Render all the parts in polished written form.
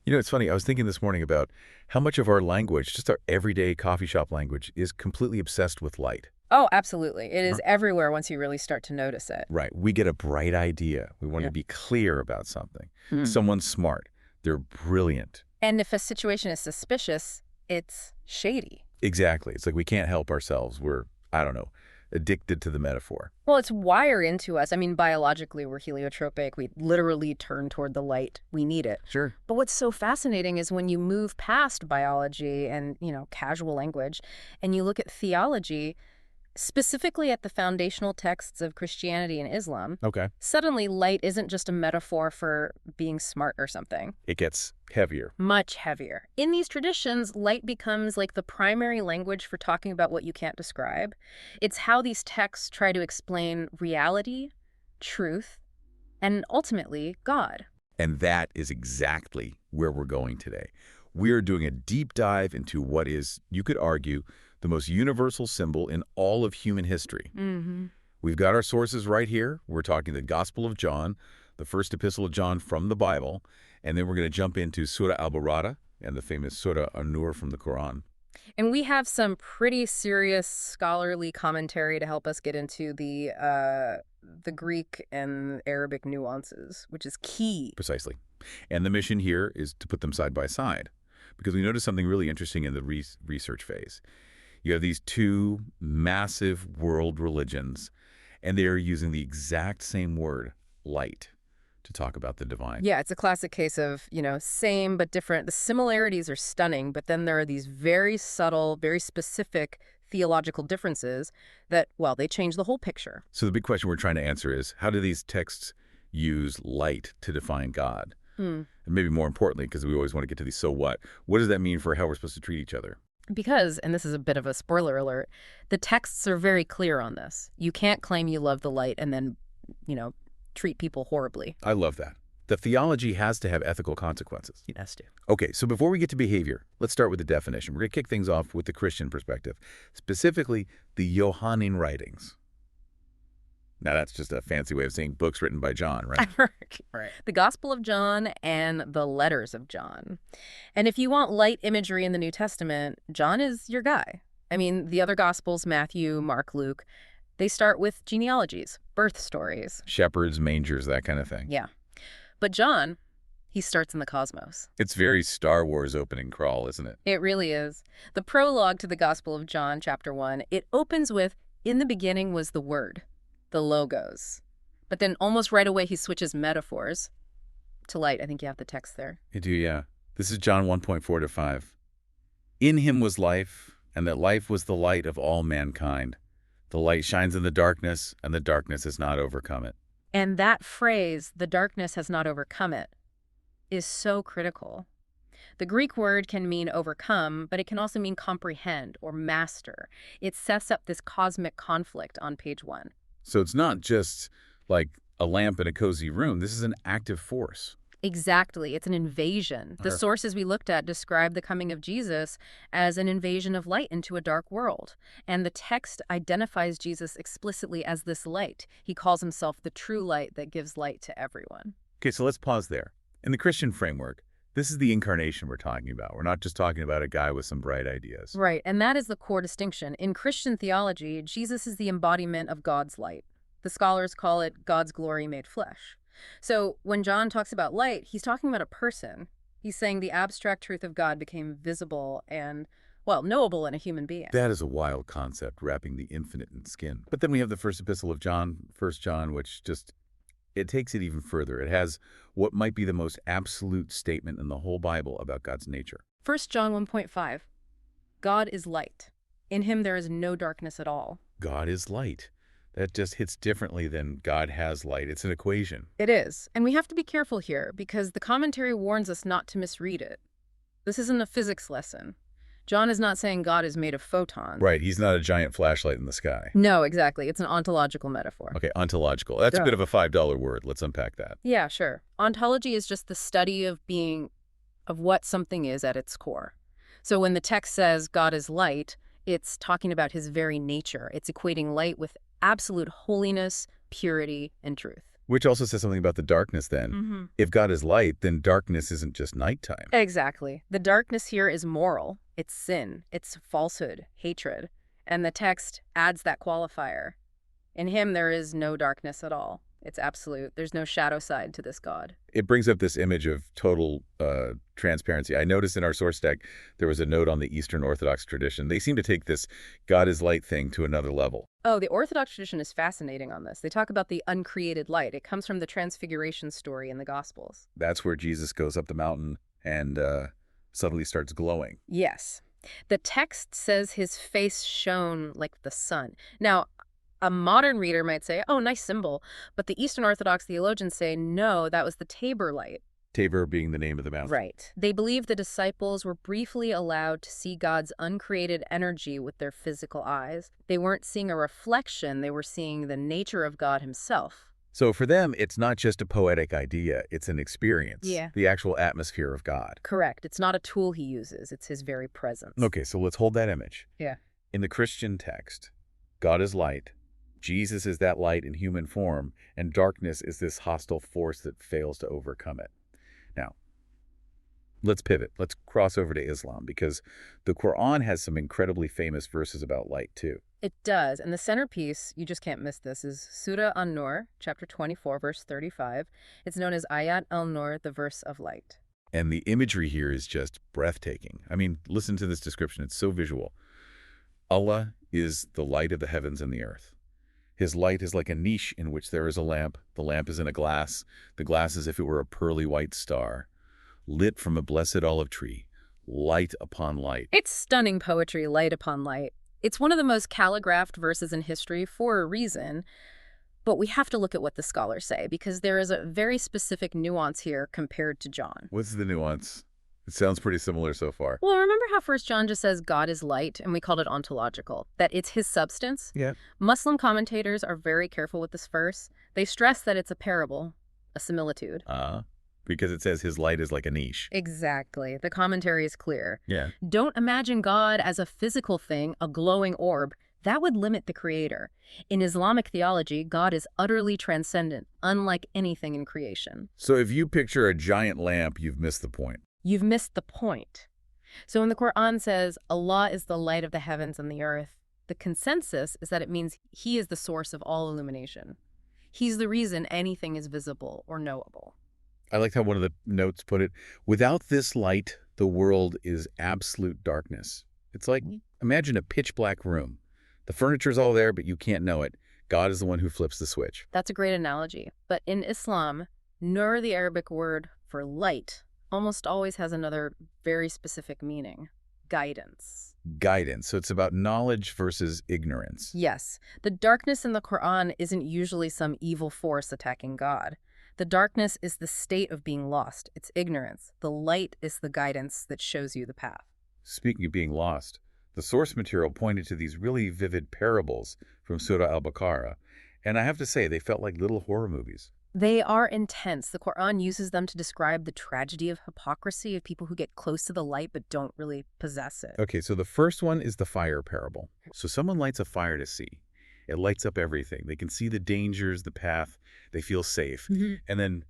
You know, it's funny. I was thinking this morning about how much of our language, just our everyday coffee shop language, is completely obsessed with light. Oh, absolutely. It is Huh? everywhere once you really start to notice it. Right. We get a bright idea. We want Yeah. to be clear about something. Hmm. Someone's smart. They're brilliant. And if a situation is suspicious, it's shady. Exactly. It's like we can't help ourselves. We're, I don't know, addicted to the metaphor. Well, it's wired into us. I mean, biologically, we're heliotropic. We literally turn toward the light. We need it. Sure. But what's so fascinating is when you move past biology and, casual language, and you look at theology, specifically at the foundational texts of Christianity and Islam, Okay. suddenly light isn't just a metaphor for being smart or something. It gets heavier. Much heavier. In these traditions, light becomes like the primary language for talking about what you can't describe. It's how these texts try to explain reality, truth, and ultimately, God. And that is exactly where we're going today. We're doing a deep dive into what is, you could argue, the most universal symbol in all of human history. Mm-hmm. We've got our sources right here. We're talking the Gospel of John, the first epistle of John from the Bible, and then we're going to jump into Surah Al-Barada and the famous Surah An-Nur from the Qur'an. And we have some pretty serious scholarly commentary to help us get into the Greek and Arabic nuances, which is key. Precisely. And the mission here is to put them side by side, because we noticed something really interesting in the research phase. You have these two massive world religions, and they are using the exact same word, light, to talk about the divine. Yeah, it's a classic case of, same but different. The similarities are stunning, but then there are these very subtle, very specific theological differences that, well, they change the whole picture. So the big question we're trying to answer is, how do these texts use light to define God? And maybe more importantly, because we always want to get to these so what does that mean for how we're supposed to treat each other? Because, and this is a bit of a spoiler alert, the texts are very clear on this. You can't claim you love the light and then, treat people horribly. I love that. The theology has to have ethical consequences. It has to. Okay, so before we get to behavior, let's start with the definition. We're going to kick things off with the Christian perspective, specifically the Johannine writings. Now, that's just a fancy way of saying books written by John, right? Right. The Gospel of John and the letters of John. And if you want light imagery in the New Testament, John is your guy. I mean, the other Gospels, Matthew, Mark, Luke, they start with genealogies, birth stories. Shepherds, mangers, that kind of thing. Yeah. But John, he starts in the cosmos. It's very Star Wars opening crawl, isn't it? It really is. The prologue to the Gospel of John, chapter 1, it opens with, "In the beginning was the Word," the logos. But then almost right away he switches metaphors to light. I think you have the text there. I do, yeah. This is John 1.4-5. In him was life, and that life was the light of all mankind. The light shines in the darkness, and the darkness has not overcome it. And that phrase, "the darkness has not overcome it," is so critical. The Greek word can mean overcome, but it can also mean comprehend or master. It sets up this cosmic conflict on page 1. So it's not just like a lamp in a cozy room. This is an active force. Exactly. It's an invasion. The sources we looked at describe the coming of Jesus as an invasion of light into a dark world. And the text identifies Jesus explicitly as this light. He calls himself the true light that gives light to everyone. Okay, so let's pause there. In the Christian framework, this is the incarnation we're talking about. We're not just talking about a guy with some bright ideas. Right, and that is the core distinction. In Christian theology, Jesus is the embodiment of God's light. The scholars call it God's glory made flesh. So when John talks about light, he's talking about a person. He's saying the abstract truth of God became visible and, well, knowable in a human being. That is a wild concept, wrapping the infinite in skin. But then we have the first epistle of John, 1 John, which just, it takes it even further. It has what might be the most absolute statement in the whole Bible about God's nature. 1 John 1.5, God is light. In him there is no darkness at all. God is light. That just hits differently than God has light. It's an equation. It is. And we have to be careful here because the commentary warns us not to misread it. This isn't a physics lesson. John is not saying God is made of photons. Right. He's not a giant flashlight in the sky. No, exactly. It's an ontological metaphor. Okay, ontological. That's a bit of a $5 word. Let's unpack that. Yeah, sure. Ontology is just the study of what something is at its core. So when the text says God is light, it's talking about his very nature. It's equating light with absolute holiness, purity, and truth. Which also says something about the darkness then. Mm-hmm. If God is light, then darkness isn't just nighttime. Exactly. The darkness here is moral. It's sin. It's falsehood, hatred. And the text adds that qualifier. In him, there is no darkness at all. It's absolute. There's no shadow side to this God. It brings up this image of total transparency. I noticed in our source deck, there was a note on the Eastern Orthodox tradition. They seem to take this God is light thing to another level. Oh, the Orthodox tradition is fascinating on this. They talk about the uncreated light. It comes from the Transfiguration story in the Gospels. That's where Jesus goes up the mountain and suddenly starts glowing. Yes. The text says his face shone like the sun. Now, a modern reader might say, oh, nice symbol. But the Eastern Orthodox theologians say, no, that was the Tabor light. Tabor being the name of the mountain. Right. They believe the disciples were briefly allowed to see God's uncreated energy with their physical eyes. They weren't seeing a reflection. They were seeing the nature of God himself. So for them, it's not just a poetic idea. It's an experience. Yeah. The actual atmosphere of God. Correct. It's not a tool he uses. It's his very presence. Okay, so let's hold that image. Yeah. In the Christian text, God is light. Jesus is that light in human form, and darkness is this hostile force that fails to overcome it. Now, let's pivot. Let's cross over to Islam, because the Qur'an has some incredibly famous verses about light, too. It does. And the centerpiece, you just can't miss this, is Surah An-Nur, chapter 24, verse 35. It's known as Ayat al-Nur, the verse of light. And the imagery here is just breathtaking. I mean, listen to this description. It's so visual. Allah is the light of the heavens and the earth. His light is like a niche in which there is a lamp. The lamp is in a glass. The glass as if it were a pearly white star, lit from a blessed olive tree, light upon light. It's stunning poetry, light upon light. It's one of the most calligraphed verses in history for a reason, but we have to look at what the scholars say, because there is a very specific nuance here compared to John. What's the nuance? It sounds pretty similar so far. Well, remember how 1 John just says God is light, and we called it ontological, that it's his substance? Yeah. Muslim commentators are very careful with this verse. They stress that it's a parable, a similitude. Because it says his light is like a niche. Exactly. The commentary is clear. Yeah. Don't imagine God as a physical thing, a glowing orb. That would limit the creator. In Islamic theology, God is utterly transcendent, unlike anything in creation. So if you picture a giant lamp, you've missed the point. You've missed the point. So when the Qur'an says Allah is the light of the heavens and the earth, the consensus is that it means he is the source of all illumination. He's the reason anything is visible or knowable. I liked how one of the notes put it, without this light, the world is absolute darkness. It's like, imagine a pitch black room. The furniture's all there, but you can't know it. God is the one who flips the switch. That's a great analogy. But in Islam, nur, the Arabic word for light, almost always has another very specific meaning: guidance. Guidance. So it's about knowledge versus ignorance. Yes. The darkness in the Qur'an isn't usually some evil force attacking God. The darkness is the state of being lost. It's ignorance. The light is the guidance that shows you the path. Speaking of being lost, the source material pointed to these really vivid parables from Surah al-Baqarah, and I have to say, they felt like little horror movies. They are intense. The Qur'an uses them to describe the tragedy of hypocrisy, of people who get close to the light but don't really possess it. Okay, so the first one is the fire parable. So someone lights a fire to see. It lights up everything. They can see the dangers, the path. They feel safe. And then,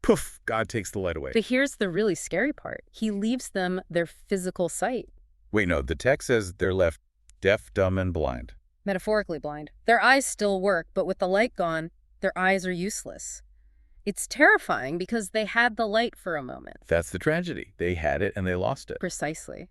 poof, God takes the light away. But here's the really scary part. He leaves them their physical sight. Wait, no, the text says they're left deaf, dumb, and blind. Metaphorically blind. Their eyes still work, but with the light gone, their eyes are useless. It's terrifying because they had the light for a moment. That's the tragedy. They had it and they lost it. Precisely.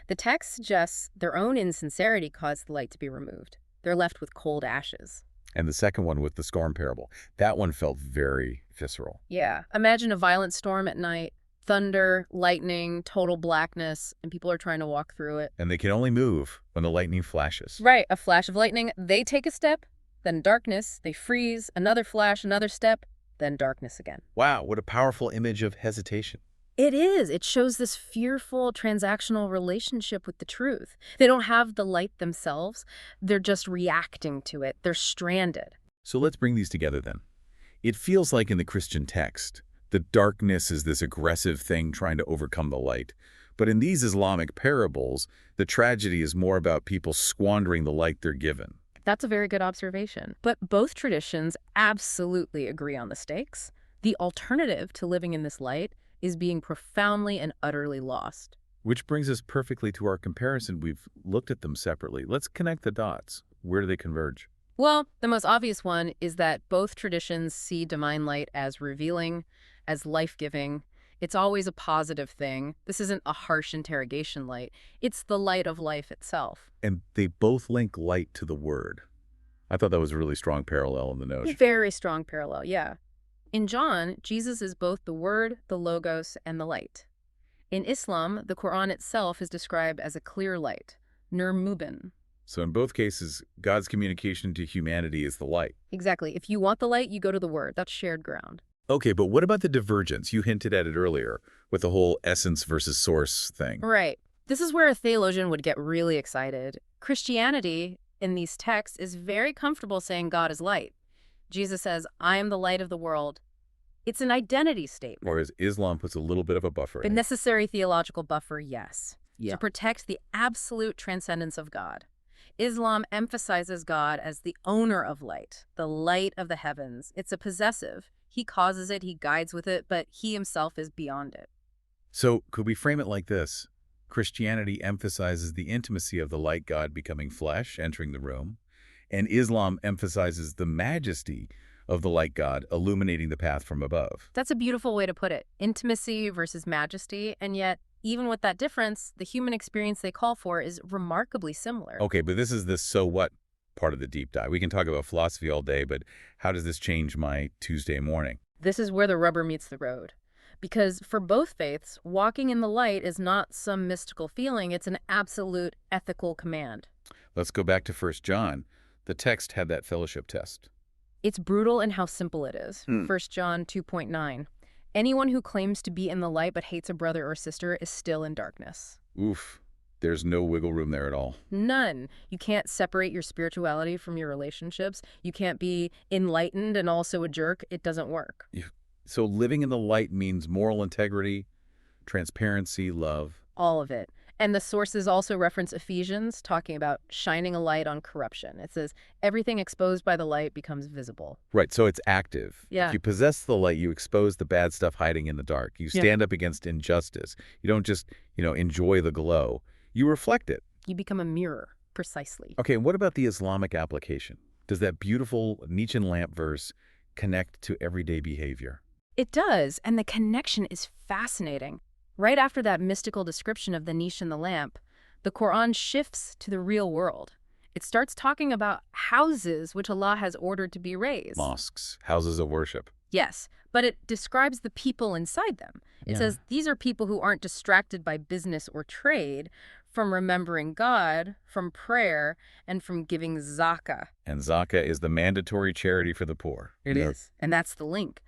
The text suggests their own insincerity caused the light to be removed. They're left with cold ashes. And the second one with the storm parable, that one felt very visceral. Yeah. Imagine a violent storm at night, thunder, lightning, total blackness, and people are trying to walk through it. And they can only move when the lightning flashes. Right. A flash of lightning, they take a step, then darkness, they freeze, another flash, another step, then darkness again. Wow, what a powerful image of hesitation. It is. It shows this fearful transactional relationship with the truth. They don't have the light themselves. They're just reacting to it. They're stranded. So let's bring these together then. It feels like in the Christian text, the darkness is this aggressive thing trying to overcome the light. But in these Islamic parables, the tragedy is more about people squandering the light they're given. That's a very good observation. But both traditions absolutely agree on the stakes. The alternative to living in this light is being profoundly and utterly lost. Which brings us perfectly to our comparison. We've looked at them separately. Let's connect the dots. Where do they converge? Well, the most obvious one is that both traditions see divine light as revealing, as life-giving. It's always a positive thing. This isn't a harsh interrogation light. It's the light of life itself. And they both link light to the word. I thought that was a really strong parallel in the notion. Very strong parallel, yeah. In John, Jesus is both the Word, the Logos, and the light. In Islam, the Qur'an itself is described as a clear light, Nur Mubin. So in both cases, God's communication to humanity is the light. Exactly. If you want the light, you go to the Word. That's shared ground. Okay, but what about the divergence? You hinted at it earlier with the whole essence versus source thing. Right. This is where a theologian would get really excited. Christianity, in these texts, is very comfortable saying God is light. Jesus says, I am the light of the world. It's an identity statement. Whereas Islam puts a little bit of a buffer A in it. necessary theological buffer, yes. Yeah. To protect the absolute transcendence of God. Islam emphasizes God as the owner of light, the light of the heavens. It's a possessive. He causes it, he guides with it, but he himself is beyond it. So could we frame it like this? Christianity emphasizes the intimacy of the light God becoming flesh, entering the room, and Islam emphasizes the majesty of the light God illuminating the path from above. That's a beautiful way to put it. Intimacy versus majesty, and yet, even with that difference, the human experience they call for is remarkably similar. Okay, but this is the so what part of the deep dive. We can talk about philosophy all day, but how does this change my Tuesday morning? This is where the rubber meets the road. Because for both faiths, walking in the light is not some mystical feeling, it's an absolute ethical command. Let's go back to 1 John. The text had that fellowship test. It's brutal in how simple it is. 1 John 2.9. Anyone who claims to be in the light but hates a brother or sister is still in darkness. Oof, there's no wiggle room there at all. None. You can't separate your spirituality from your relationships. You can't be enlightened and also a jerk. It doesn't work. So living in the light means moral integrity, transparency, love. All of it. And the sources also reference Ephesians, talking about shining a light on corruption. It says, everything exposed by the light becomes visible. Right, so it's active. Yeah. If you possess the light, you expose the bad stuff hiding in the dark. You stand up against injustice. You don't just, enjoy the glow. You reflect it. You become a mirror, precisely. Okay, and what about the Islamic application? Does that beautiful Nietzschean lamp verse connect to everyday behavior? It does, and the connection is fascinating. Right after that mystical description of the niche in the lamp, the Qur'an shifts to the real world. It starts talking about houses which Allah has ordered to be raised. Mosques, houses of worship. Yes, but it describes the people inside them. It says these are people who aren't distracted by business or trade, from remembering God, from prayer, and from giving zakah. And zakah is the mandatory charity for the poor. It is, and that's the link.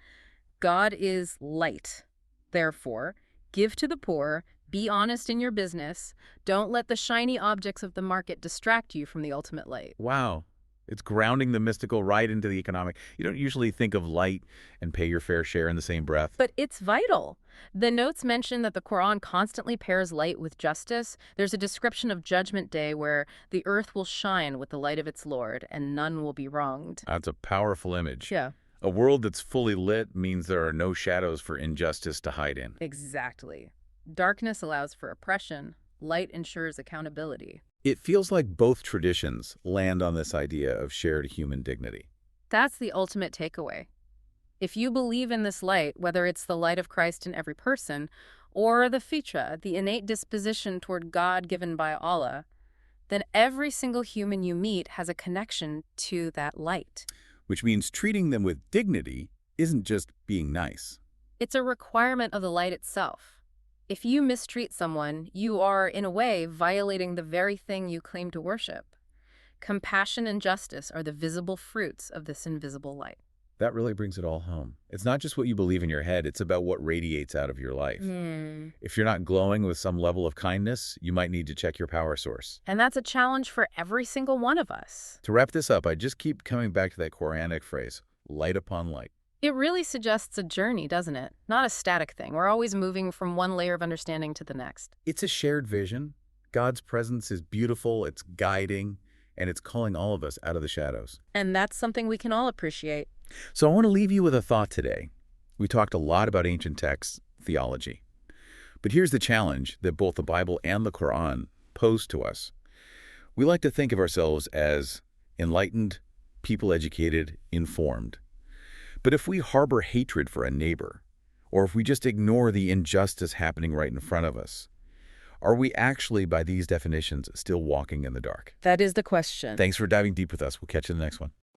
God is light. Therefore, give to the poor, be honest in your business, don't let the shiny objects of the market distract you from the ultimate light. Wow. It's grounding the mystical right into the economic. You don't usually think of light and pay your fair share in the same breath. But it's vital. The notes mention that the Qur'an constantly pairs light with justice. There's a description of Judgment Day where the earth will shine with the light of its Lord and none will be wronged. That's a powerful image. Yeah. A world that's fully lit means there are no shadows for injustice to hide in. Exactly. Darkness allows for oppression. Light ensures accountability. It feels like both traditions land on this idea of shared human dignity. That's the ultimate takeaway. If you believe in this light, whether it's the light of Christ in every person, or the fitra, the innate disposition toward God given by Allah, then every single human you meet has a connection to that light. Which means treating them with dignity isn't just being nice. It's a requirement of the light itself. If you mistreat someone, you are, in a way, violating the very thing you claim to worship. Compassion and justice are the visible fruits of this invisible light. That really brings it all home. It's not just what you believe in your head, it's about what radiates out of your life. If you're not glowing with some level of kindness, you might need to check your power source. And that's a challenge for every single one of us. To wrap this up, I just keep coming back to that Quranic phrase, light upon light. It really suggests a journey, doesn't it? Not a static thing. We're always moving from one layer of understanding to the next. It's a shared vision. God's presence is beautiful, it's guiding, and it's calling all of us out of the shadows. And that's something we can all appreciate. So I want to leave you with a thought today. We talked a lot about ancient texts, theology. But here's the challenge that both the Bible and the Qur'an pose to us. We like to think of ourselves as enlightened, people-educated, informed. But if we harbor hatred for a neighbor, or if we just ignore the injustice happening right in front of us, are we actually, by these definitions, still walking in the dark? That is the question. Thanks for diving deep with us. We'll catch you in the next one.